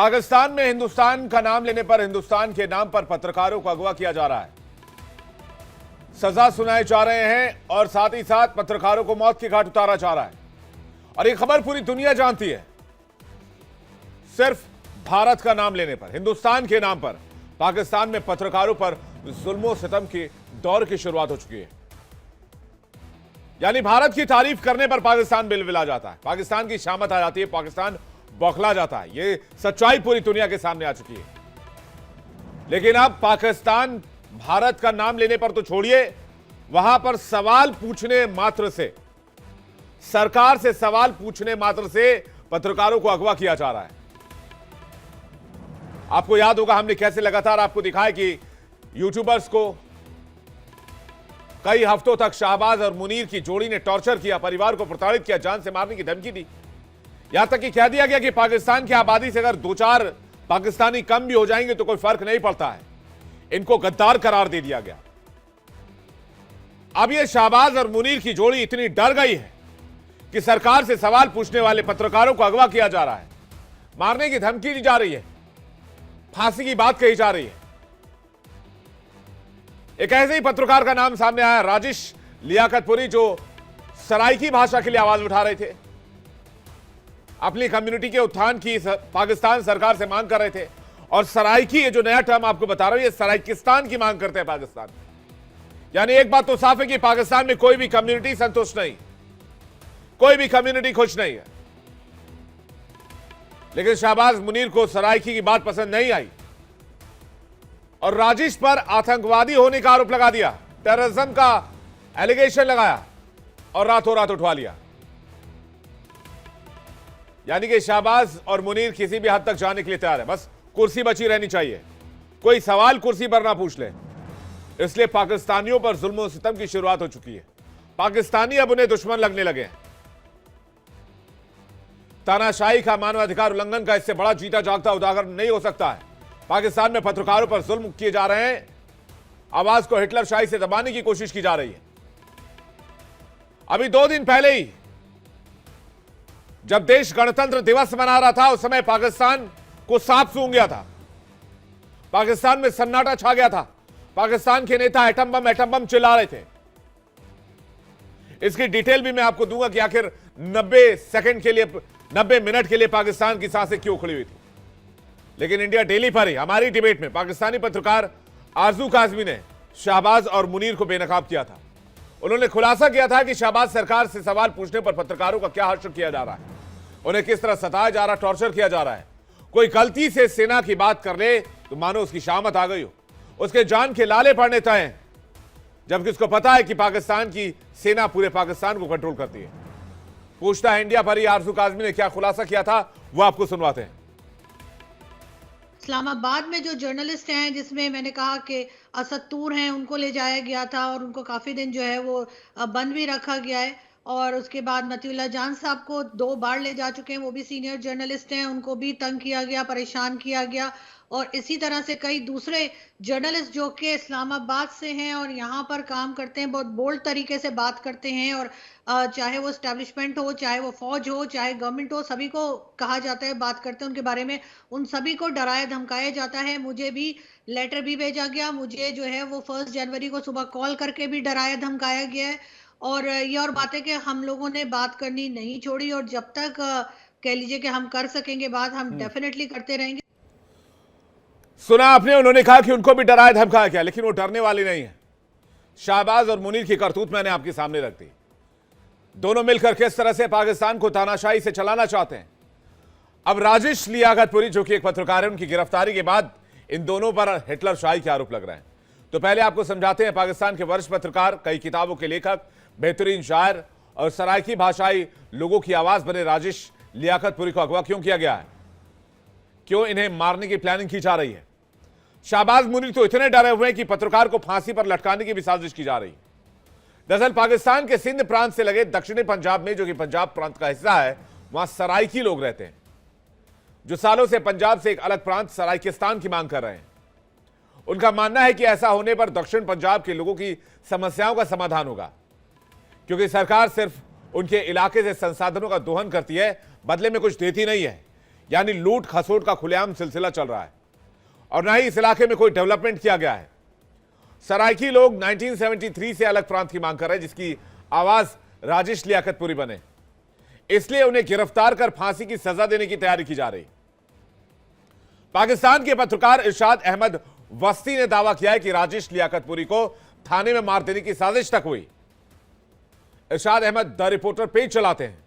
पाकिस्तान में हिंदुस्तान का नाम लेने पर हिंदुस्तान के नाम पर पत्रकारों को अगवा किया जा रहा है, सजा सुनाए जा रहे हैं और साथ ही साथ पत्रकारों को मौत के घाट उतारा जा रहा है। और ये खबर पूरी दुनिया जानती है। सिर्फ भारत का नाम लेने पर, हिंदुस्तान के नाम पर पाकिस्तान में पत्रकारों पर जुल्मो सितम की दौर की शुरुआत हो चुकी है। यानी भारत की तारीफ करने पर पाकिस्तान बिलबिला जाता है, पाकिस्तान की शामत आ जाती है, पाकिस्तान बौखला जाता है। यह सच्चाई पूरी दुनिया के सामने आ चुकी है। लेकिन अब पाकिस्तान भारत का नाम लेने पर तो छोड़िए, वहां पर सवाल पूछने मात्र से, सरकार से सवाल पूछने मात्र से पत्रकारों को अगवा किया जा रहा है। आपको याद होगा हमने कैसे लगातार आपको दिखाया कि यूट्यूबर्स को कई हफ्तों तक शाहबाज और मुनीर की जोड़ी ने टॉर्चर किया, परिवार को प्रताड़ित किया, जान से मारने की धमकी दी। यहां तक कि कह दिया गया कि पाकिस्तान की आबादी से अगर 2-4 पाकिस्तानी कम भी हो जाएंगे तो कोई फर्क नहीं पड़ता है। इनको गद्दार करार दे दिया गया। अब यह शाहबाज और मुनीर की जोड़ी इतनी डर गई है कि सरकार से सवाल पूछने वाले पत्रकारों को अगवा किया जा रहा है, मारने की धमकी दी जा रही है, फांसी की बात कही जा रही है। एक ऐसे ही पत्रकार का नाम सामने आया, राजेश लियाकतपुरी, जो सराइकी भाषा के लिए आवाज उठा रहे थे, अपनी कम्युनिटी के उत्थान की पाकिस्तान सरकार से मांग कर रहे थे। और सराइकी, ये जो नया टर्म आपको बता रहा हूं, ये सराइकिस्तान की मांग करते हैं पाकिस्तान। यानी एक बात तो साफ है कि पाकिस्तान में कोई भी कम्युनिटी संतुष्ट नहीं, कोई भी कम्युनिटी खुश नहीं है। लेकिन शाहबाज मुनीर को सराइकी की बात पसंद नहीं आई और राजेश पर आतंकवादी होने का आरोप लगा दिया, टेररिज्म का एलिगेशन लगाया और रातों रात उठवा लिया। यानी कि शाहबाज और मुनीर किसी भी हद तक जाने के लिए तैयार है, बस कुर्सी बची रहनी चाहिए, कोई सवाल कुर्सी पर ना पूछ ले। इसलिए पाकिस्तानियों पर जुल्म और सितम की शुरुआत हो चुकी है। पाकिस्तानी अब उन्हें दुश्मन लगने लगे हैं। तानाशाही का, मानवाधिकार उल्लंघन का इससे बड़ा जीता जागता उदाहरण नहीं हो सकता है। पाकिस्तान में पत्रकारों पर जुल्म किए जा रहे हैं, आवाज को हिटलर शाही से दबाने की कोशिश की जा रही है। अभी 2 दिन पहले ही जब देश गणतंत्र दिवस मना रहा था, उस समय पाकिस्तान को सांप सूंघ गया था, पाकिस्तान में सन्नाटा छा गया था। पाकिस्तान के नेता एटम बम चिल्ला रहे थे। इसकी डिटेल भी मैं आपको दूंगा कि आखिर 90 मिनट के लिए पाकिस्तान की सांसें क्यों खुली हुई थी। लेकिन इंडिया डेली पर ही हमारी डिबेट में पाकिस्तानी पत्रकार आरजू काजमी ने शाहबाज और मुनीर को बेनकाब किया था। उन्होंने खुलासा किया था कि शाहबाज सरकार से सवाल पूछने पर पत्रकारों का क्या हश्र किया जा रहा है, उन्हें किस तरह सताया जा रहा, टॉर्चर किया जा रहा है। कोई गलती से सेना की बात कर ले तो मानो उसकी शामत आ गई हो, उसके जान के लाले पड़ने तय हैं, जबकि उसको पता है कि पाकिस्तान की सेना पूरे पाकिस्तान को कंट्रोल करती है। पूछता है इंडिया पर ही आरजू काजमी ने क्या खुलासा किया था, वो आपको सुनवाते हैं। इस्लामाबाद में जो जर्नलिस्ट हैं, जिसमें मैंने कहा कि असद तूर हैं, उनको ले जाया गया था और उनको काफ़ी दिन जो है वो बंद भी रखा गया है। और उसके बाद मतीउल्लाह जान साहब को 2 बार ले जा चुके हैं, वो भी सीनियर जर्नलिस्ट हैं, उनको भी तंग किया गया, परेशान किया गया। और इसी तरह से कई दूसरे जर्नलिस्ट जो कि इस्लामाबाद से हैं और यहाँ पर काम करते हैं, बहुत बोल्ड तरीके से बात करते हैं। और चाहे वो एस्टेब्लिशमेंट हो, चाहे वो फौज हो, चाहे गवर्नमेंट हो, सभी को कहा जाता है, बात करते हैं उनके बारे में, उन सभी को डराया धमकाया जाता है। मुझे भी लेटर भी भेजा गया, मुझे जो है वो 1 जनवरी को सुबह कॉल करके भी डराया धमकाया गया है। और ये और बात है कि हम लोगों ने बात करनी नहीं छोड़ी और जब तक कह लीजिए कि हम कर सकेंगे बात, हम डेफिनेटली करते रहेंगे। सुना आपने, उन्होंने कहा कि उनको भी डराया धमकाया गया, लेकिन वो डरने वाली नहीं है। शाहबाज और मुनीर की करतूत मैंने आपके सामने रख दी। दोनों मिलकर किस तरह से पाकिस्तान को तानाशाही से चलाना चाहते हैं। अब राजेश लियाकतपुरी, जो कि एक पत्रकार है, उनकी गिरफ्तारी के बाद इन दोनों पर हिटलर शाही के आरोप लग रहे हैं। तो पहले आपको समझाते हैं, पाकिस्तान के वरिष्ठ पत्रकार, कई किताबों के लेखक, बेहतरीन शायर और सराइकी भाषाई लोगों की आवाज बने राजेश लियाकतपुरी को अगवा क्यों किया गया है, क्यों इन्हें मारने की प्लानिंग की जा रही है। शाहबाज मुनीर तो इतने डरे हुए हैं कि पत्रकार को फांसी पर लटकाने की भी साजिश की जा रही है। दरअसल पाकिस्तान के सिंध प्रांत से लगे दक्षिणी पंजाब में, जो कि पंजाब प्रांत का हिस्सा है, वहां सराइकी लोग रहते हैं, जो सालों से पंजाब से एक अलग प्रांत सराइकिस्तान की मांग कर रहे हैं। उनका मानना है कि ऐसा होने पर दक्षिण पंजाब के लोगों की समस्याओं का समाधान होगा, क्योंकि सरकार सिर्फ उनके इलाके से संसाधनों का दोहन करती है, बदले में कुछ देती नहीं है। यानी लूट खसोट का खुलेआम सिलसिला चल रहा है और ना ही इस इलाके में कोई डेवलपमेंट किया गया है। सराइकी लोग 1973 से अलग प्रांत की मांग कर रहे हैं, जिसकी आवाज राजेश लियाकतपुरी बने, इसलिए उन्हें गिरफ्तार कर फांसी की सजा देने की तैयारी की जा रही। पाकिस्तान के पत्रकार इरशाद अहमद वस्ती ने दावा किया है कि राजेश लियाकतपुरी को थाने में मार देने की साजिश तक हुई। इरशाद अहमद द रिपोर्टर पेज चलाते हैं।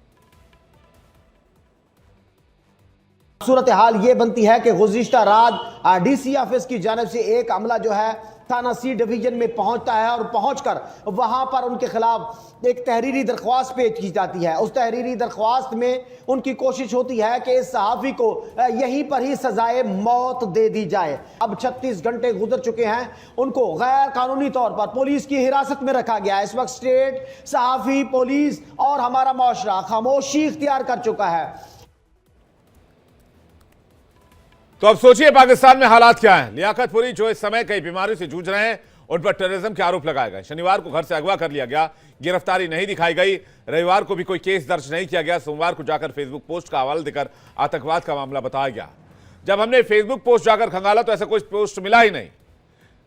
सूरत हाल ये बनती है कि गुज़िश्ता रात डीसी ऑफिस की जानिब से एक अमला जो है थाना सी डिवीजन में पहुंचता है और पहुंचकर वहां पर उनके खिलाफ एक तहरीरी दरख्वास्त पेश की जाती है। उस तहरीरी दरख्वास्त में उनकी कोशिश होती है कि इस सहाफ़ी को यहीं पर ही सजाए मौत दे दी जाए। अब 36 घंटे गुजर चुके हैं, उनको गैर कानूनी तौर पर पुलिस की हिरासत में रखा गया है। इस वक्त स्टेट, सहाफ़ी, पुलिस और हमारा मुआशरा खामोशी इख्तियार कर चुका है। तो अब सोचिए पाकिस्तान में हालात क्या हैं। लियाकतपुरी जो इस समय कई बीमारियों से जूझ रहे हैं, उन पर टेररिज्म के आरोप लगाए गए। शनिवार को घर से अगवा कर लिया गया, गिरफ्तारी नहीं दिखाई गई। रविवार को भी कोई केस दर्ज नहीं किया गया। सोमवार को जाकर फेसबुक पोस्ट का हवाला देकर आतंकवाद का मामला बताया गया। जब हमने फेसबुक पोस्ट जाकर खंगाला तो ऐसा कोई पोस्ट मिला ही नहीं।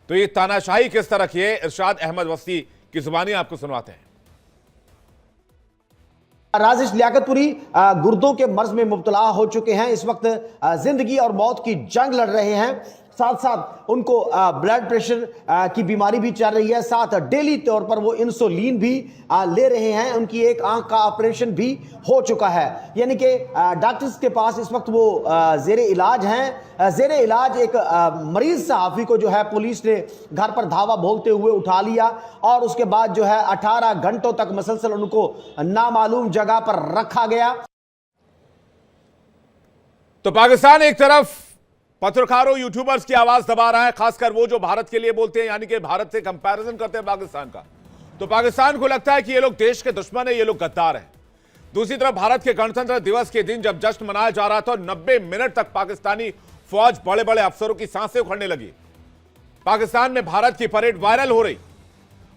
तो ये तानाशाही किस तरह की है, इरशाद अहमद वस्ती की जुबानी आपको सुनवाते हैं। राजेश लियाकतपुरी गुर्दों के मर्ज में मुब्तला हो चुके हैं। इस वक्त जिंदगी और मौत की जंग लड़ रहे हैं। साथ साथ उनको ब्लड प्रेशर की बीमारी भी चल रही है। साथ डेली तौर पर वो इंसुलिन भी ले रहे हैं। उनकी एक आंख का ऑपरेशन भी हो चुका है, यानी कि डॉक्टर्स के पास इस वक्त वो जेर इलाज हैं। जेर इलाज एक मरीज सहाफ़ी को जो है पुलिस ने घर पर धावा बोलते हुए उठा लिया और उसके बाद जो है 18 घंटों तक मसलसल उनको नामालूम जगह पर रखा गया। तो पाकिस्तान एक तरफ पत्रकारों, यूट्यूबर्स की आवाज दबा रहा है, खासकर वो जो भारत के लिए बोलते हैं, यानी कि भारत से कंपैरिजन करते हैं पाकिस्तान का। तो पाकिस्तान को लगता है कि ये लोग देश के दुश्मन है, ये लोग गद्दार हैं। दूसरी तरफ भारत के गणतंत्र दिवस के दिन जब जश्न मनाया जा रहा था, 90 मिनट तक पाकिस्तानी फौज बड़े बड़े अफसरों की सांसें उखड़ने लगी। पाकिस्तान में भारत की परेड वायरल हो रही।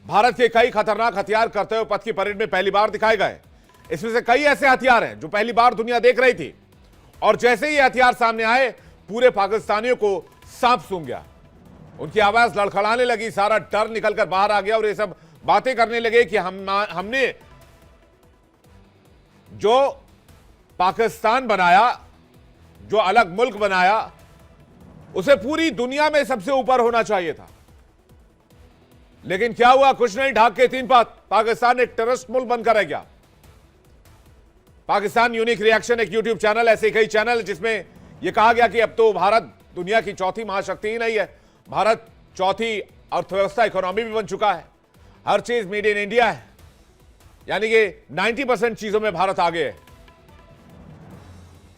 भारत के कई खतरनाक हथियार करते हुए पथ की परेड में पहली बार दिखाए गए। इसमें से कई ऐसे हथियार हैं जो पहली बार दुनिया देख रही थी, और जैसे ही ये हथियार सामने आए पूरे पाकिस्तानियों को सांप सूंघ गया। उनकी आवाज लड़खड़ाने लगी, सारा डर निकलकर बाहर आ गया और ये सब बातें करने लगे कि हमने जो पाकिस्तान बनाया, जो अलग मुल्क बनाया, उसे पूरी दुनिया में सबसे ऊपर होना चाहिए था। लेकिन क्या हुआ? कुछ नहीं, ढाक के तीन पात। पाकिस्तान एक टेररिस्ट मुल्क बनकर रह गया। पाकिस्तान यूनिक रिएक्शन एक यूट्यूब चैनल, ऐसे कई चैनल जिसमें यह कहा गया कि अब तो भारत दुनिया की चौथी महाशक्ति ही नहीं है, भारत चौथी अर्थव्यवस्था, इकोनॉमी भी बन चुका है, हर चीज मेड इन इंडिया है, यानी कि 90% चीजों में भारत आगे है।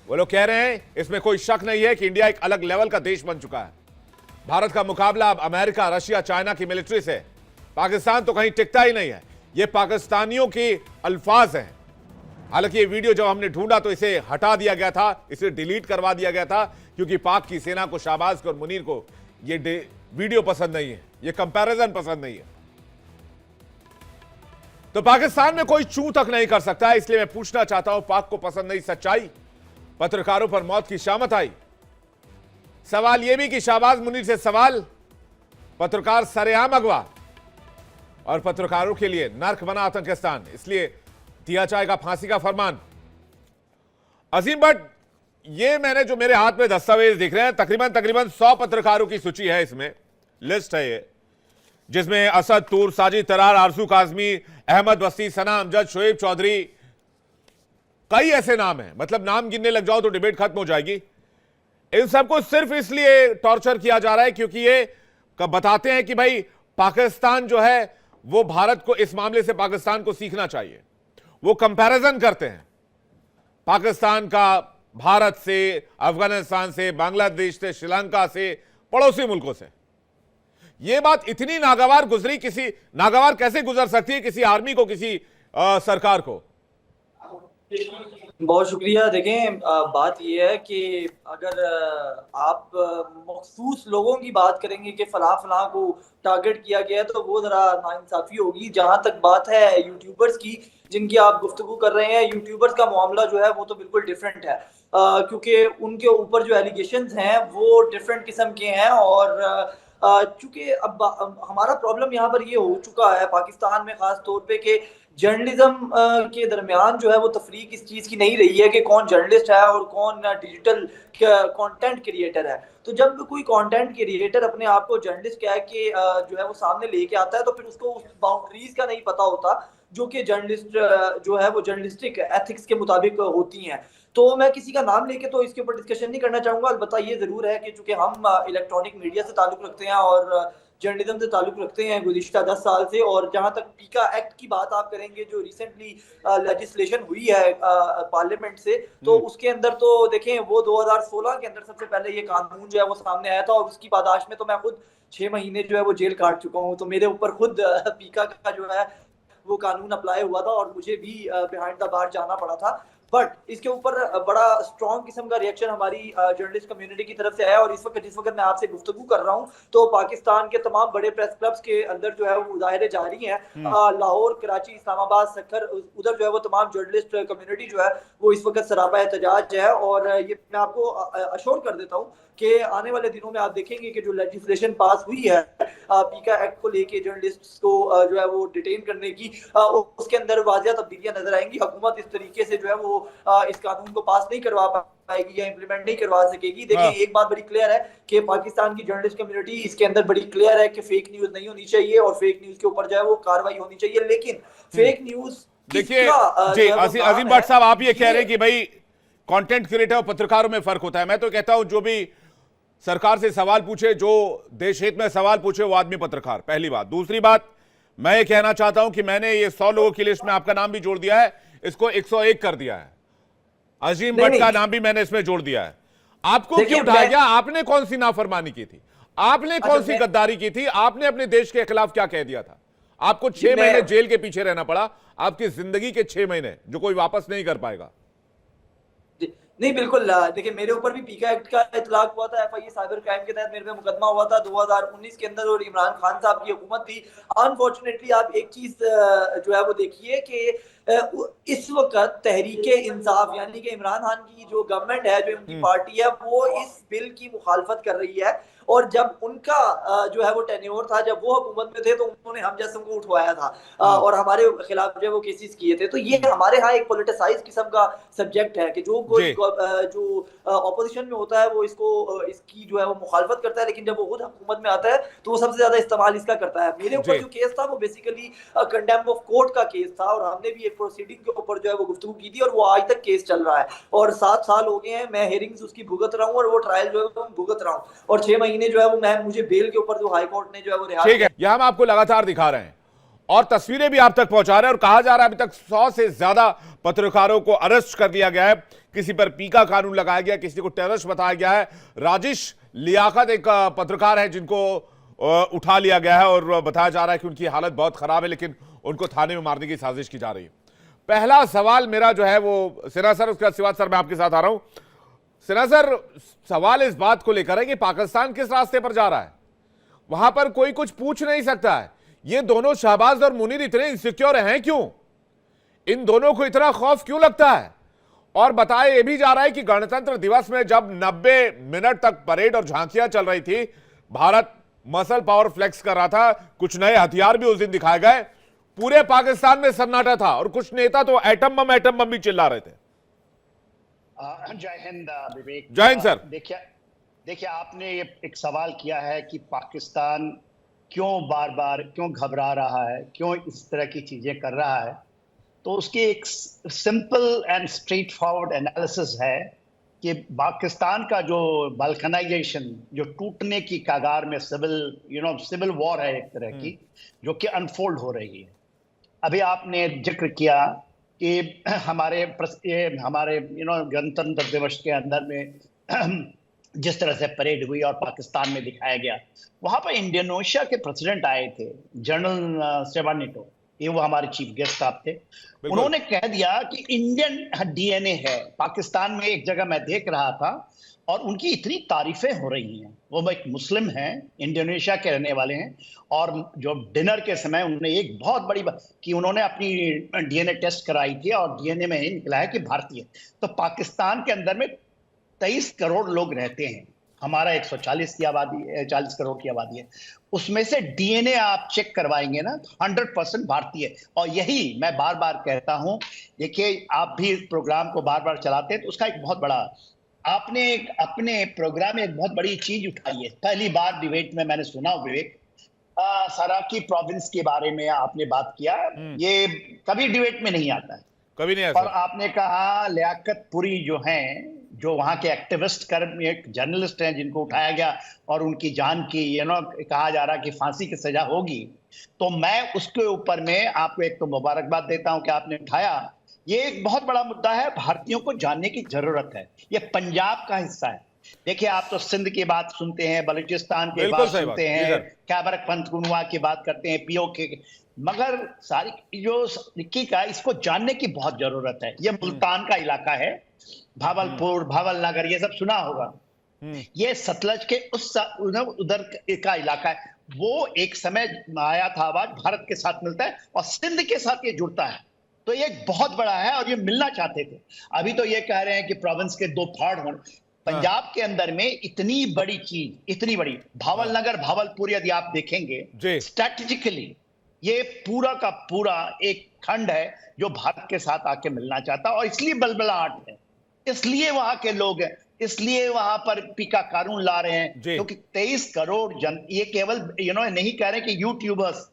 वो लोग कह रहे हैं, इसमें कोई शक नहीं है कि इंडिया एक अलग लेवल का देश बन चुका है। भारत का मुकाबला अब अमेरिका, रशिया, चाइना की मिलिट्री से। पाकिस्तान तो कहीं टिकता ही नहीं है। ये पाकिस्तानियों की अल्फाज हैं। हालांकि ये वीडियो जब हमने ढूंढा तो इसे हटा दिया गया था, इसे डिलीट करवा दिया गया था, क्योंकि पाक की सेना को, शाहबाज को और मुनीर को ये वीडियो पसंद नहीं है, ये कंपैरिजन पसंद नहीं है। तो पाकिस्तान में कोई चू तक नहीं कर सकता, इसलिए मैं पूछना चाहता हूं, पाक को पसंद नहीं सच्चाई? पत्रकारों पर मौत की शामत आई। सवाल यह भी कि शाहबाज मुनीर से सवाल, पत्रकार सरेआम अगवा और पत्रकारों के लिए नर्क बना आतंकिस्तान, इसलिए दिया जाएगा फांसी का फरमान। अजीम भट्ट, ये मैंने जो मेरे हाथ में दस्तावेज दिख रहे हैं, तकरीबन 100 पत्रकारों की सूची है, इसमें लिस्ट है ये, जिसमें असद तूर, साजिद तरार, आरजू काजमी, अहमद वसी, सना अमजद, शोएब चौधरी, कई ऐसे नाम हैं। मतलब नाम गिनने लग जाओ तो डिबेट खत्म हो जाएगी। इन सबको सिर्फ इसलिए टॉर्चर किया जा रहा है क्योंकि ये बताते हैं कि भाई पाकिस्तान जो है वो भारत को, इस मामले से पाकिस्तान को सीखना चाहिए। वो कंपैरिजन करते हैं पाकिस्तान का भारत से, अफगानिस्तान से, बांग्लादेश से, श्रीलंका से, पड़ोसी मुल्कों से। यह बात इतनी नागवार गुजरी, किसी नागवार कैसे गुजर सकती है किसी आर्मी को, किसी सरकार को? बहुत शुक्रिया। देखें, बात यह है कि अगर आप मखसूस लोगों की बात करेंगे कि फलां को टारगेट किया गया, तो वो जरा नाइंसाफी होगी। जहां तक बात है यूट्यूबर्स की, जिनकी आप गुफ्तगू कर रहे हैं, यूट्यूबर्स का मामला जो है वो तो बिल्कुल डिफरेंट है। क्योंकि उनके ऊपर जो एलिगेशंस हैं वो डिफरेंट किस्म के हैं। और चूंकि अब हमारा प्रॉब्लम यहाँ पर ये हो चुका है पाकिस्तान में खास तौर पे कि जर्नलिज्म के दरमियान जो है वो तफरीक इस चीज़ की नहीं रही है कि कौन जर्नलिस्ट है और कौन डिजिटल कंटेंट क्रिएटर है। तो जब कोई कंटेंट क्रिएटर अपने आप को जर्नलिस्ट कह के जो है वो सामने लेके आता है तो फिर उसको उस बाउंड्रीज का नहीं पता होता जो कि जर्नलिस्ट जो है वो जर्नलिस्टिक एथिक्स के मुताबिक होती हैं। तो मैं किसी का नाम लेके तो इसके ऊपर डिस्कशन नहीं करना चाहूंगा। अलबत्ता ये जरूर है कि चूंकि हम इलेक्ट्रॉनिक मीडिया से ताल्लुक रखते हैं और जर्नलिज्म से ताल्लुक रखते हैं गुज़िश्ता 10 साल से, और जहां तक पीका एक्ट की बात आप करेंगे जो रिसेंटली लेजिस्लेशन हुई है पार्लियामेंट से, तो उसके अंदर तो देखें वो 2016 के अंदर सबसे पहले ये कानून जो है वो सामने आया था और उसकी पादाश में तो मैं खुद 6 महीने जो है वो जेल काट चुका हूँ। तो मेरे ऊपर खुद पीका का जो है वो कानून अप्लाई हुआ था और मुझे भी बिहाइंड द बार जाना पड़ा था। बट इसके ऊपर बड़ा स्ट्रॉन्ग किस्म का रिएक्शन हमारी जर्नलिस्ट कम्युनिटी की तरफ से आया। और जिस वक्त मैं आपसे गुफ्तगू कर रहा हूँ तो पाकिस्तान के तमाम बड़े प्रेस क्लब्स के अंदर जो है वो मुजाहिरे जारी हैं। लाहौर, कराची, इस्लामाबाद, सक्खर, उधर जो है वो तमाम जर्नलिस्ट कम्युनिटी जो है वो इस वक्त सरापा एहतजाज है। और ये मैं आपको अश्योर कर देता हूँ कि आने वाले दिनों में आप देखेंगे कि जो लेजिस्लेशन पास हुई है पीका एक्ट को लेके जर्नलिस्ट्स को जो है वो डिटेन करने की, उसके अंदर वाजिया तब्दीलियां नजर आएंगी। हुकूमत इस तरीके से जो है वो इस कानून को पास नहीं करवा पाएगी या इम्प्लीमेंट नहीं करवा सकेगी। देखिए एक बात बड़ी क्लियर है कि पाकिस्तान की जर्नलिस्ट कम्युनिटी इसके अंदर बड़ी क्लियर है कि फेक न्यूज नहीं होनी चाहिए और फेक न्यूज के ऊपर जो है वो कार्रवाई होनी चाहिए। लेकिन फेक न्यूज देखिए जी अजीम भट्ट साहब, आप ये कह रहे हैं कि भाई कंटेंट क्रिएटर और पत्रकारों में फर्क होता है। मैं तो कहता हूं जो भी सरकार से सवाल पूछे, जो देश हित में सवाल पूछे, वो आदमी पत्रकार, पहली बात। दूसरी बात, मैं ये कहना चाहता हूं कि मैंने ये 100 लोगों की लिस्ट में आपका नाम भी जोड़ दिया है, इसको 101 कर दिया है। अजीम भट्ट का नाम भी मैंने इसमें जोड़ दिया है। आपको क्यों उठाया गया? आपने कौन सी नाफरमानी की थी? आपने कौन सी गद्दारी की थी? आपने अपने देश के खिलाफ क्या कह दिया था? आपको 6 महीने जेल के पीछे रहना पड़ा, आपकी जिंदगी के 6 महीने जो कोई वापस नहीं कर पाएगा। नहीं बिल्कुल, देखिए मेरे ऊपर भी पीका एक्ट का इतलाक हुआ था, FIA साइबर क्राइम के तहत मेरे पे मुकदमा हुआ था 2019 के अंदर और इमरान खान साहब की हुकूमत थी। अनफॉर्चुनेटली आप एक चीज जो है वो देखिए कि इस वक्त तहरीके इंसाफ यानी कि इमरान खान की जो गवर्नमेंट है, जो उनकी पार्टी है, वो इस बिल की मुखालफत कर रही है। और जब उनका जो है वो टेन्योर था, जब वो हुकूमत में थे, तो उन्होंने हम जैसों को उठवाया था और हमारे खिलाफ जो है वो केसेस किए थे। तो ये हमारे यहाँ एक पॉलिटिसाइज किस्म का सब्जेक्ट है कि जो कोई जो ऑपोजिशन में होता है वो इसकी जो है वो मुखालफत करता है, लेकिन जब वो खुद हुकूमत में आता है तो वो सबसे ज्यादा इस्तेमाल इसका करता है। मेरे ऊपर जो केस था वो बेसिकली कंडेम्प ऑफ कोर्ट का केस था और हमने भी एक प्रोसीडिंग के ऊपर जो है वो गुफ्तगू की थी और वो आज तक केस चल रहा है और 7 साल हो गए हैं। मैं हेयरिंग्स उसकी भुगत रहा हूँ और वो ट्रायल जो है वो भुगत रहा हूँ और 6 महीने जो है वो मुझे बेल के ऊपर जो हाई कोर्ट ने जो है वो रिहा। ठीक है, यह हम आपको लगातार दिखा रहे हैं और तस्वीरें भी आप तक पहुंचा रहे हैं और कहा जा रहा है अभी तक 100 से ज्यादा पत्रकारों को अरेस्ट कर दिया गया है, किसी पर पीका कानून लगाया गया, किसी को टेररिस्ट बताया गया है। राजिश लियाकत एक पत्रकार है जिनको उठा लिया गया है और बताया जा रहा है कि उनकी हालत बहुत खराब है, लेकिन उनको थाने में मारने की साजिश की जा रही है। पहला सवाल मेरा जो है वो सिन्हा सर, उसके बाद सिवाज सर मैं आपके साथ आ रहा हूं। सिन्हा सर, सवाल इस बात को लेकर है कि पाकिस्तान किस रास्ते पर जा रहा है, वहां पर कोई कुछ पूछ नहीं सकता है। ये दोनों शहबाज और मुनीर इतने इनसिक्योर हैं क्यों? इन दोनों को इतना खौफ क्यों लगता है? और बताया यह भी जा रहा है कि गणतंत्र दिवस में जब 90 मिनट तक परेड और झांकियां चल रही थी, भारत मसल पावर फ्लेक्स कर रहा था, कुछ नए हथियार भी उस दिन दिखाए गए, पूरे पाकिस्तान में सन्नाटा था और कुछ नेता तो एटम बम भी चिल्ला रहे थे। जय हिंद विवेक। जय हिंद सर। देखिए आपने एक सवाल किया है कि पाकिस्तान क्यों बार बार क्यों घबरा रहा है, क्यों इस तरह की चीजें कर रहा है। तो उसकी एक simple and straight forward analysis है कि पाकिस्तान का जो बाल्कनाइजेशन, जो टूटने की कगार में सिविल वॉर है एक तरह की, जो कि अनफोल्ड हो रही है। अभी आपने जिक्र किया कि हमारे गणतंत्र दिवस के अंदर में जिस तरह से परेड हुई और पाकिस्तान में दिखाया गया, वहां पर इंडोनेशिया के प्रेसिडेंट आए थे, जनरल सेवानिटो, ये वो हमारे चीफ गेस्ट साहब थे, उन्होंने कह दिया कि इंडियन डीएनए है पाकिस्तान में। एक जगह मैं देख रहा था और उनकी इतनी तारीफें हो रही हैं। वो एक मुस्लिम हैं, इंडोनेशिया के रहने वाले हैं, और जो डिनर के समय उन्होंने एक बहुत बड़ी बात कि उन्होंने अपनी डीएनए टेस्ट कराई थी और डीएनए में निकला है कि भारतीय। तो पाकिस्तान के अंदर में 23 करोड़ लोग रहते हैं, हमारा 140 की आबादी, 40 करोड़ की आबादी है। उसमें से डीएनए आप चेक करवाएंगे ना तो 100% भारतीय। और यही मैं बार बार कहता हूं, देखिए आप भी इस प्रोग्राम को बार बार चलाते हैं तो उसका एक बहुत बड़ा, आपने अपने प्रोग्राम में एक बहुत बड़ी चीज उठाई है। पहली बार डिबेट में मैंने सुना, विवेक, सराकी प्रोविंस के बारे में आपने बात किया, ये कभी डिबेट में नहीं आता है, कभी नहीं। और आपने कहा लियाकत पुरी जो हैं, जो वहां के एक्टिविस्ट कर्मी, एक जर्नलिस्ट हैं जिनको उठाया गया और उनकी जान की कहा जा रहा कि फांसी की सजा होगी। तो मैं उसके ऊपर में आपको एक तो मुबारकबाद देता हूं कि आपने उठाया। ये एक बहुत बड़ा मुद्दा है, भारतीयों को जानने की जरूरत है। ये पंजाब का हिस्सा है। देखिए आप तो सिंध की बात सुनते हैं, बलूचिस्तान की बात सुनते हैं, खैबर पख्तूनख्वा की बात करते हैं, पीओके, मगर सारी जो का इसको जानने की बहुत जरूरत है। ये मुल्तान का इलाका है, भावलपुर, भावलनगर, ये सब सुना होगा। ये सतलज के उस उधर का इलाका है। वो एक समय आया था, आवाज भारत के साथ मिलता है और सिंध के साथ ये जुड़ता है। तो ये बहुत बड़ा है और ये मिलना चाहते थे। अभी तो ये कह रहे हैं कि प्रोविंस के 2 पार्ट हों। पंजाब के अंदर में इतनी बड़ी चीज, इतनी बड़ी, भावलनगर, भावलपुर यदि आप देखेंगे स्ट्रेटेजिकली, ये पूरा का पूरा एक खंड है जो भारत के साथ आके मिलना चाहता, और इसलिए बलबलाहट है, इसलिए वहां के लोग हैं, इसलिए वहां पर पीका कानून ला रहे हैं, क्योंकि 23 करोड़ जन, ये केवल नहीं कह रहे कि यूट्यूबर्स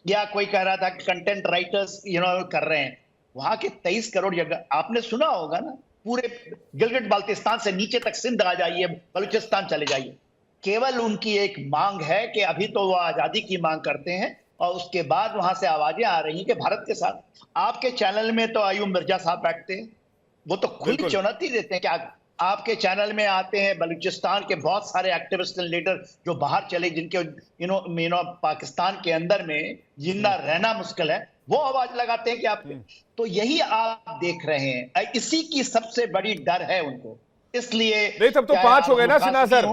या कोई कह रहा था कि कंटेंट राइटर्स कर रहे हैं। वहां के 23 करोड़ जगह आपने सुना होगा ना, पूरे गिलगिट बाल्टिस्तान से नीचे तक सिंध आ जाइए, बलूचिस्तान चले जाइए। केवल उनकी एक मांग है कि अभी तो वो आजादी की मांग करते हैं, और उसके बाद वहां से आवाजें आ रही कि भारत के साथ। आपके चैनल में तो अयूब मिर्जा साहब बैठते हैं, वो तो खुली चुनौती देते हैं कि आपके चैनल में आते हैं बलूचिस्तान के बहुत सारे एक्टिविस्ट एंड लीडर जो बाहर चले, जिनके पाकिस्तान के अंदर में जिंदा रहना मुश्किल है, वो आवाज लगाते हैं कि आप। तो यही आप देख रहे हैं, इसी की सबसे बड़ी डर है उनको। इसलिए नहीं, तब तो 5 हो गए ना सिन्हा सर।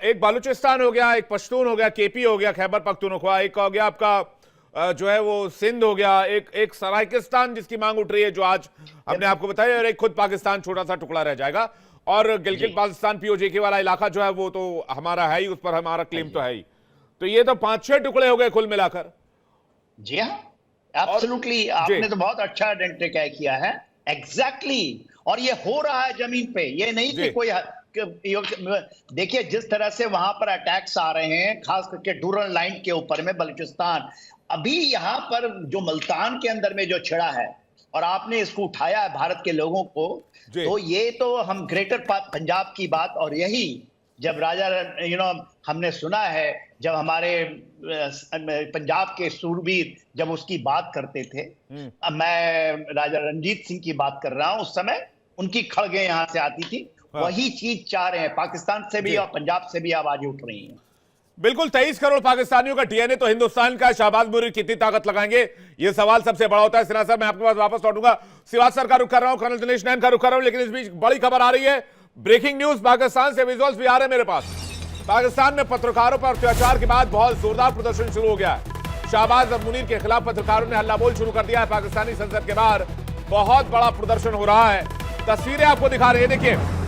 एक बालूचिस्तान हो गया, एक पश्तून हो गया, केपी हो गया, खैबर पख्तूनख्वा, एक हो गया आपका जो है वो सिंध हो गया, एक सराइकिस्तान जिसकी मांग उठ रही है जो आज हमने आपको बताया, और एक खुद पाकिस्तान छोटा सा टुकड़ा रह जाएगा। और गिलगित बाल्टिस्तान पीओजे वाला इलाका जो है वो तो हमारा है ही, उस पर हमारा क्लेम तो है ही। तो ये तो 5-6 टुकड़े हो गए कुल मिलाकर। जी हाँ, एब्सोल्युटली, आपने तो बहुत अच्छा आइडेंटिफाई किया है। एग्जैक्टली, और ये हो रहा है जमीन पे, ये नहीं कि कोई। देखिए जिस तरह से वहां पर अटैक्स आ रहे हैं, खास करके डूरन लाइन के ऊपर में बलूचिस्तान, अभी यहाँ पर जो मुल्तान के अंदर में जो छिड़ा है, और आपने इसको उठाया है भारत के लोगों को, तो ये तो हम ग्रेटर पंजाब की बात, और यही जब राजा हमने सुना है, जब हमारे पंजाब के सूरवीर जब उसकी बात करते थे, मैं राजा रणजीत सिंह की बात कर रहा हूं, उस समय उनकी खड़गें यहां से आती थी। वही चीज चाह रहे हैं, पाकिस्तान से भी और पंजाब से भी आवाजें उठ रही हैं। बिल्कुल, 23 करोड़ पाकिस्तानियों का डीएनए तो हिंदुस्तान का, शाहबाज मुनीर कितनी ताकत लगाएंगे, ये सवाल सबसे बड़ा होता है। सिन्हा सर, मैं आपके पास वापस लौटूंगा, सिवाज सर का रुख कर रहा हूं, कर्नल दिनेश नैन का रुख कर रहा हूं, लेकिन इस बीच बड़ी खबर आ रही है, ब्रेकिंग न्यूज पाकिस्तान से, विजुअल्स भी आ रहे हैं मेरे पास। पाकिस्तान में पत्रकारों पर अत्याचार के बाद बहुत जोरदार प्रदर्शन शुरू हो गया है। शाहबाज और मुनीर के खिलाफ पत्रकारों ने हल्ला बोल शुरू कर दिया है। पाकिस्तानी संसद के बाहर बहुत बड़ा प्रदर्शन हो रहा है। तस्वीरें आपको दिखा रहे हैं, देखिए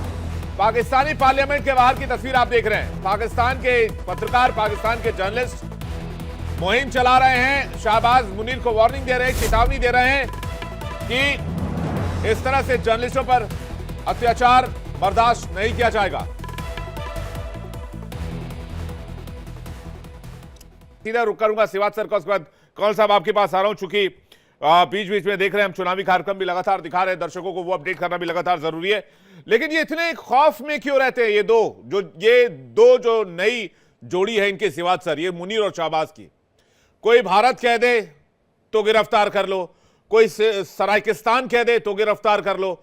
पाकिस्तानी पार्लियामेंट के बाहर की तस्वीर आप देख रहे हैं। पाकिस्तान के पत्रकार, पाकिस्तान के जर्नलिस्ट मुहिम चला रहे हैं, शाहबाज मुनीर को वार्निंग दे रहे हैं, चेतावनी दे रहे हैं कि इस तरह से जर्नलिस्टों पर अत्याचार बर्दाश्त नहीं किया जाएगा। सीधा रुक करूंगा सिवाज सर का, उसके बाद कौन साहब आपके पास आ रहा हूं, चूंकि बीच बीच में देख रहे हैं हम चुनावी कार्यक्रम भी लगातार दिखा रहे हैं, दर्शकों को वो अपडेट करना भी लगातार जरूरी है। लेकिन ये इतने खौफ में क्यों रहते हैं ये दो जो नई जोड़ी है इनके सिवाज सर, ये मुनीर और शाहबाज की? कोई भारत कह दे तो गिरफ्तार कर लो, कोई सराइकिस्तान कह दे तो गिरफ्तार कर लो,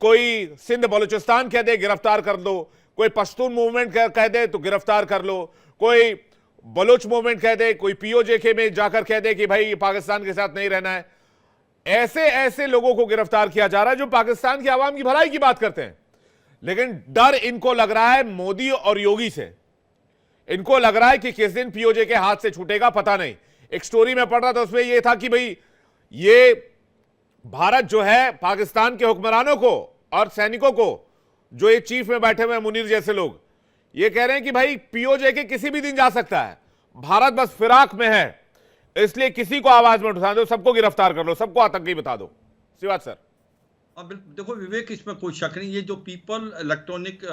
कोई सिंध बलूचिस्तान कह दे गिरफ्तार कर दो, कोई पश्तून मूवमेंट कह दे तो गिरफ्तार कर लो, कोई बलोच मूवमेंट कह दे, कोई पीओजेके में जाकर कह दे कि भाई पाकिस्तान के साथ नहीं रहना है। ऐसे ऐसे लोगों को गिरफ्तार किया जा रहा है जो पाकिस्तान की आवाम की भलाई की बात करते हैं, लेकिन डर इनको लग रहा है मोदी और योगी से। इनको लग रहा है कि किस दिन पीओजे के हाथ से छूटेगा पता नहीं। एक स्टोरी में पढ़ रहा था, उसमें यह था कि भाई ये भारत जो है पाकिस्तान के हुक्मरानों को और सैनिकों को, जो ये चीफ में बैठे हुए मुनीर जैसे लोग, ये कह रहे हैं कि भाई पीओजे के किसी भी दिन जा सकता है, भारत बस फिराक में है, इसलिए किसी को आवाज में उठा दो, सबको गिरफ्तार कर लो, सबको आतंकी बता दो। सिवात सर। देखो विवेक, इसमें कोई शक नहीं, ये जो पीपल इलेक्ट्रॉनिक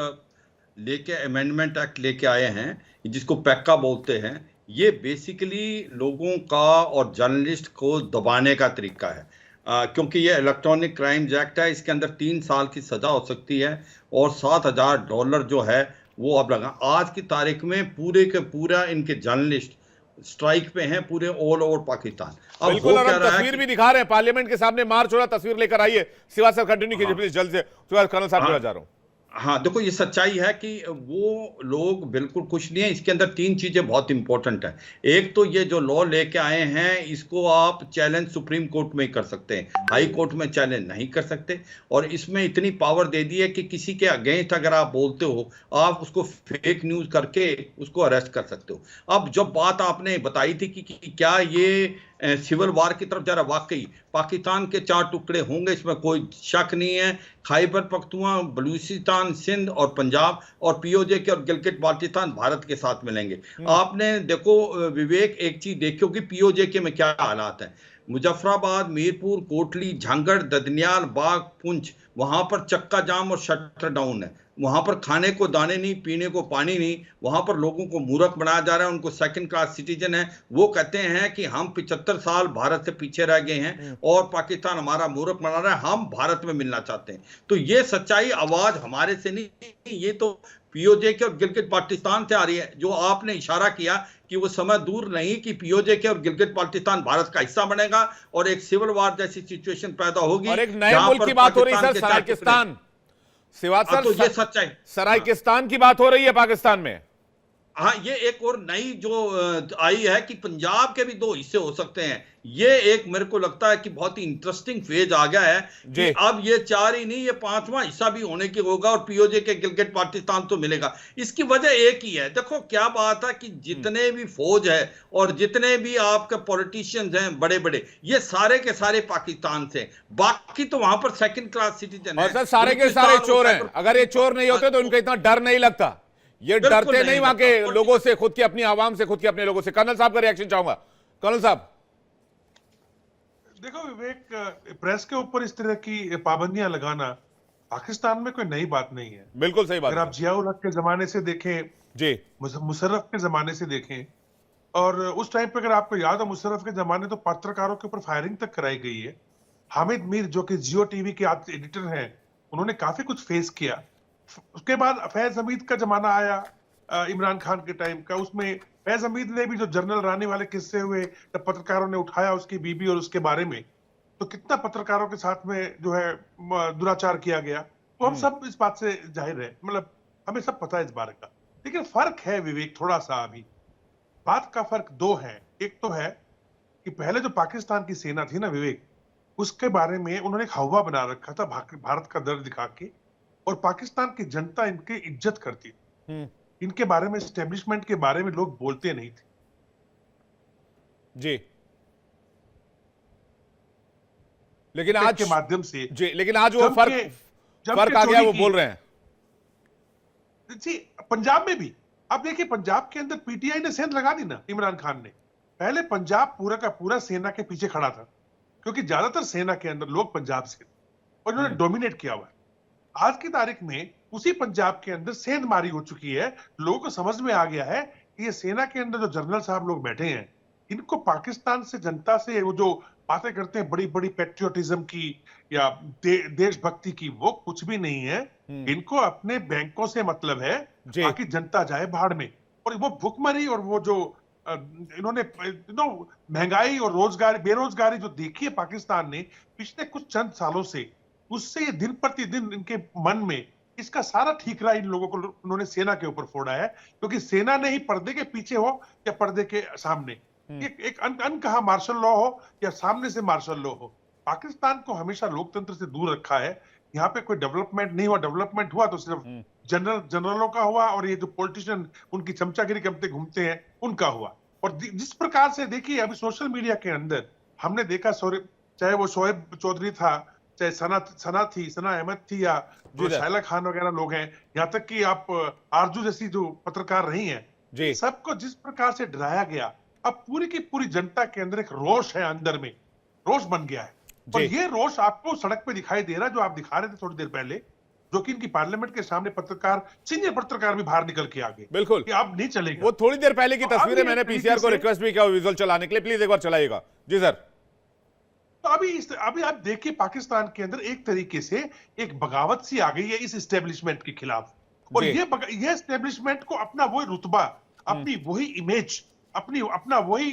लेके अमेंडमेंट एक्ट लेके आए हैं, जिसको पैक्का बोलते हैं, ये बेसिकली लोगों का और जर्नलिस्ट को दबाने का तरीका है। क्योंकि ये इलेक्ट्रॉनिक क्राइम्स एक्ट है, इसके अंदर 3 साल की सजा हो सकती है और $7,000 जो है वो अब लगा। आज की तारीख में पूरे के पूरा इनके जर्नलिस्ट स्ट्राइक पे हैं पूरे ऑल ओवर पाकिस्तान। अब बिल्कुल, वो और कह हम रहा है तस्वीर भी दिखा रहे हैं, पार्लियामेंट के सामने मार्च हो रहा, तस्वीर लेकर आइए। सिवा सर कंटिन्यू कीजिए प्लीज जल्द से। उसके बाद कर्नल साहब के पास जा रहा हूं। हाँ देखो, ये सच्चाई है कि वो लोग बिल्कुल खुश नहीं है। इसके अंदर 3 चीजें बहुत इंपॉर्टेंट है। एक तो ये जो लॉ लेके आए हैं, इसको आप चैलेंज सुप्रीम कोर्ट में ही कर सकते हैं, हाई कोर्ट में चैलेंज नहीं कर सकते। और इसमें इतनी पावर दे दी है कि किसी के अगेंस्ट अगर आप बोलते हो, आप उसको फेक न्यूज करके उसको अरेस्ट कर सकते हो। अब जब बात आपने बताई थी कि क्या ये सिविल वार की तरफ जा रहा, वाकई पाकिस्तान के 4 टुकड़े होंगे, इसमें कोई शक नहीं है। खैबर पख्तूनख्वा, बलूचिस्तान, सिंध और पंजाब और पीओजे के और गिलगित बाल्टिस्तान भारत के साथ मिलेंगे। आपने देखो विवेक, एक चीज देखो कि पीओजे के में क्या हालात हैं। मुजफ्फराबाद, मीरपुर, कोटली, झांगड़, ददनियाल, बाग, पुंछ, वहां पर चक्का जाम और शटर डाउन है। वहां पर खाने को दाने नहीं, पीने को पानी नहीं, वहां पर लोगों को मूर्ख बनाया जा रहा है, उनको सेकंड क्लास सिटीजन है। वो कहते हैं कि हम 75 साल भारत से पीछे रह गए हैं और पाकिस्तान हमारा मूर्ख बना रहा है, हम भारत में मिलना चाहते हैं। तो ये सच्चाई आवाज हमारे से नहीं, ये तो पीओजे के और गिलगित बाल्टिस्तान से आ रही है। जो आपने इशारा किया कि वो समय दूर नहीं कि पीओजे के और गिलगित बाल्टिस्तान भारत का हिस्सा बनेगा और एक सिविल वार जैसी सिचुएशन पैदा होगी। और एक नए मुल्क की बात हो रही सर, सराइकिस्तान। सिवात सर, तो ये सच्चाई, सराइकिस्तान की बात हो रही है पाकिस्तान में। हाँ, ये एक और नई जो आई है कि पंजाब के भी 2 हिस्से हो सकते हैं। ये एक मेरे को लगता है कि बहुत ही इंटरेस्टिंग फेज आ गया है कि अब ये 4 ही नहीं, ये 5वां हिस्सा भी होने की होगा और पीओजे के गिलगित पाकिस्तान तो मिलेगा। इसकी वजह एक ही है, देखो क्या बात है कि जितने भी फौज है और जितने भी आपके पॉलिटिशियंस हैं बड़े बड़े, ये सारे के सारे पाकिस्तान से, बाकी तो वहां पर सेकंड क्लास सिटीजन है। और सर सारे के सारे चोर हैं। अगर ये चोर नहीं होते तो उनका इतना डर नहीं लगता। ये डरते नहीं वहां के लोगों से, खुद की अपनी आवाम से, खुद के अपने लोगों से। कर्नल साहब का रिएक्शन चाहूंगा। कर्नल साहब, देखो विवेक, प्रेस के ऊपर इस तरह की पाबंदियां लगाना पाकिस्तान में कोई नई बात नहीं है। बिल्कुल सही बात। अगर आप जियाउल हक के जमाने से देखें जी, मुशर्रफ के जमाने से देखें, और उस टाइम पे अगर आपको याद हो, मुशर्रफ के जमाने तो पत्रकारों के ऊपर फायरिंग तक कराई गई है। हामिद मीर जो कि जियो टीवी के एडिटर हैं, उन्होंने काफी कुछ फेस किया। उसके बाद फैज हमीद का जमाना आया इमरान खान के टाइम का, उसमें फैज हमीद ने भी जो जनरल रानी वाले किस्से हुए, जब पत्रकारों ने उठाया उसकी बीबी और उसके बारे में, तो कितना पत्रकारों के साथ में जो है दुराचार किया गया। तो हम सब इस बात से जाहिर है, मतलब हमें सब पता है इस बारे का। लेकिन फर्क है विवेक थोड़ा सा, अभी बात का फर्क 2 है। एक तो है कि पहले जो पाकिस्तान की सेना थी ना विवेक, उसके बारे में उन्होंने एक हवा बना रखा था भारत का दर्द दिखा के, और पाकिस्तान की जनता इनकी इज्जत करती थी। इनके बारे में, एस्टेब्लिशमेंट के बारे में लोग बोलते नहीं थे जी। लेकिन आज के माध्यम से जी, लेकिन आज वो फर्क आ गया, वो बोल रहे हैं जी। पंजाब में भी अब देखिए, पंजाब के अंदर पीटीआई ने सेंध लगा दी ना इमरान खान ने। पहले पंजाब पूरा का पूरा सेना के पीछे खड़ा था, क्योंकि ज्यादातर सेना के अंदर लोग पंजाब से, और इन्होंने डोमिनेट किया हुआ है। आज की तारीख में उसी पंजाब के अंदर सेंधमारी हो चुकी है। लोगों को समझ में आ गया है कि ये सेना के अंदर जो जनरल साहब लोग बैठे हैं, इनको पाकिस्तान से, जनता से वो जो बातें करते हैं बड़ी बड़ी पेट्रियोटिज्म की या देशभक्ति की, वो कुछ भी नहीं है। इनको अपने बैंकों से मतलब है, बाकी जनता जाए भाड़ में। और वो भुखमरी और वो जो इन्होंने महंगाई और रोजगार, बेरोजगारी जो देखी है पाकिस्तान ने पिछले कुछ चंद सालों से, उससे दिन प्रतिदिन इनके मन में इसका सारा ठीकरा इन लोगों को उन्होंने सेना के ऊपर फोड़ा है, क्योंकि सेना ने ही पर्दे के पीछे हो या पर्दे के सामने एक अनकहा मार्शल लॉ हो या सामने से मार्शल लॉ हो, पाकिस्तान को हमेशा लोकतंत्र से दूर रखा है। यहाँ पे कोई डेवलपमेंट नहीं हुआ, डेवलपमेंट हुआ तो सिर्फ जनरलों का हुआ और ये जो पॉलिटिशियन उनकी चमचागिरी करते घूमते हैं उनका हुआ। और जिस प्रकार से देखिए अभी सोशल मीडिया के अंदर हमने देखा, चाहे वो शोएब चौधरी था, चाहे सना अहमद थी या जो शाइला खान वगैरह लोग हैं, यहाँ तक कि आप आरजू जैसी जो पत्रकार रही हैं, सबको जिस प्रकार से डराया गया, अब पूरी की पूरी जनता के अंदर एक रोष है, अंदर में रोष बन गया है। और ये रोष आपको सड़क पे दिखाई दे रहा है, जो आप दिखा रहे थे थोड़ी देर पहले, जो कि इनकी पार्लियामेंट के सामने पत्रकार, सीनियर पत्रकार भी बाहर निकल के आ गए। बिल्कुल, कि अब नहीं चलेगा। वो थोड़ी देर पहले की तस्वीरें मैंने पीसीआर को रिक्वेस्ट भी किया विजुअल चलाने के लिए, प्लीज एक बार चलाइएगा। जी सर। तो अभी आप देखिए पाकिस्तान के अंदर एक तरीके से एक बगावत सी आ गई है इस एस्टेब्लिशमेंट के खिलाफ। और ये एस्टेब्लिशमेंट को अपना वही रुतबा, अपनी वही इमेज, अपना वही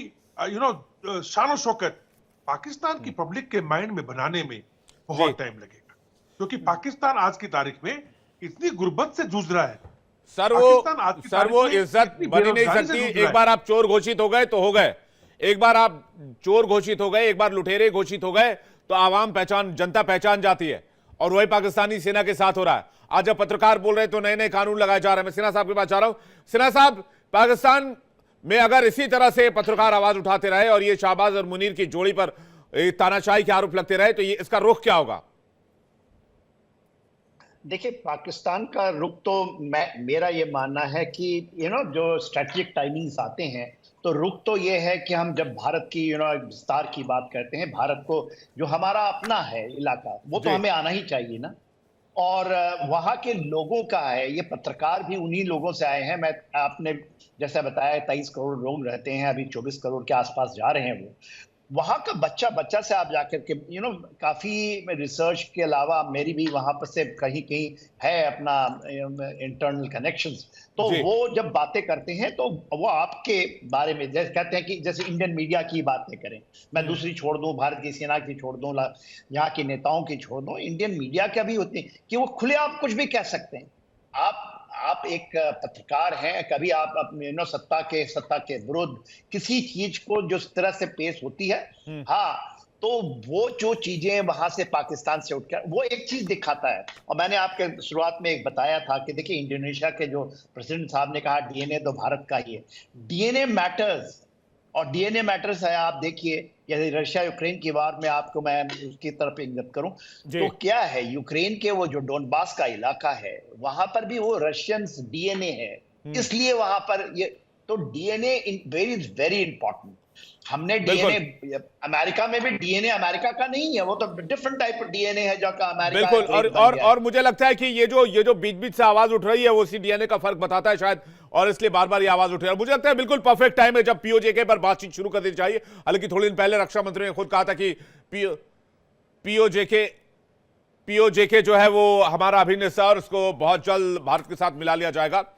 शान शौकत पाकिस्तान की पब्लिक के माइंड में बनाने में बहुत टाइम लगेगा, क्योंकि पाकिस्तान आज की तारीख में इतनी गुर्बत से जूझ रहा है। सर वो इज्जत बनी नहीं सकती। एक बार आप चोर घोषित हो गए तो हो गए, एक बार आप चोर घोषित हो गए, एक बार लुटेरे घोषित हो गए तो आवाम पहचान, जनता पहचान जाती है। और वही पाकिस्तानी सेना के साथ हो रहा है। आज जब पत्रकार बोल रहे तो नए नए कानून लगाए जा रहे हैं। मैं सिन्हा साहब के पास जा रहा हूं। सिन्हा साहब, पाकिस्तान में अगर इसी तरह से पत्रकार आवाज उठाते रहे और ये शाहबाज और मुनीर की जोड़ी पर तानाशाही के आरोप लगते रहे तो ये इसका रुख क्या होगा? देखिए, पाकिस्तान का रुख तो मेरा ये मानना है कि जो स्ट्रेटेजिक टाइमिंग्स आते हैं तो रुख तो ये है कि हम जब भारत की विस्तार की बात करते हैं, भारत को जो हमारा अपना है इलाका, वो तो हमें आना ही चाहिए ना। और वहाँ के लोगों का है, ये पत्रकार भी उन्हीं लोगों से आए हैं। आपने जैसा बताया 23 करोड़ लोग रहते हैं, अभी 24 करोड़ के आसपास जा रहे हैं। वो वहाँ का बच्चा से आप जाकर के काफी रिसर्च के अलावा मेरी भी वहाँ पर से कहीं कहीं है अपना इंटरनल कनेक्शंस, तो वो जब बातें करते हैं तो वो आपके बारे में जैसे कहते हैं कि जैसे इंडियन मीडिया की बातें करें, मैं दूसरी छोड़ दूं, भारत की सेना की छोड़ दूं, यहाँ के नेताओं की छोड़ दूं, इंडियन मीडिया क्या भी होती है कि वो खुले आप कुछ भी कह सकते हैं। आप एक पत्रकार हैं, कभी आप अपने सत्ता के विरुद्ध किसी चीज को जो इस तरह से पेश होती है, हाँ, तो वो जो चीजें वहां से पाकिस्तान से उठकर वो एक चीज दिखाता है। और मैंने आपके शुरुआत में एक बताया था कि देखिए, इंडोनेशिया के जो प्रेसिडेंट साहब ने कहा डीएनए तो भारत का ही है, डीएनए मैटर्स, और डीएनए मैटर्स है। आप देखिए, यदि रशिया यूक्रेन की वार में आपको मैं उसकी तरफ इंगित करूं तो क्या है, यूक्रेन के वो जो डोनबास का इलाका है वहां पर भी वो रशियन डीएनए है, इसलिए वहां पर ये तो डीएनए वेरी इंपॉर्टेंट। हमने डीएनए, अमेरिका में भी डीएनए अमेरिका का नहीं है, वो तो डिफरेंट टाइप ऑफ डीएनए है जो का अमेरिका। बिल्कुल, और मुझे लगता है कि ये जो बीच से आवाज उठ रही है वो उसी डीएनए का फर्क बताता है शायद, और इसलिए बार बार ये आवाज उठ रही है। मुझे लगता है बिल्कुल परफेक्ट टाइम है जब पीओजेके पर बातचीत शुरू कर देनी चाहिए। हालांकि थोड़ी दिन पहले रक्षा मंत्री ने खुद कहा था कि पीओजेके जो है वो हमारा अभिन्न हिस्सा और उसको बहुत जल्द भारत के साथ मिला लिया जाएगा।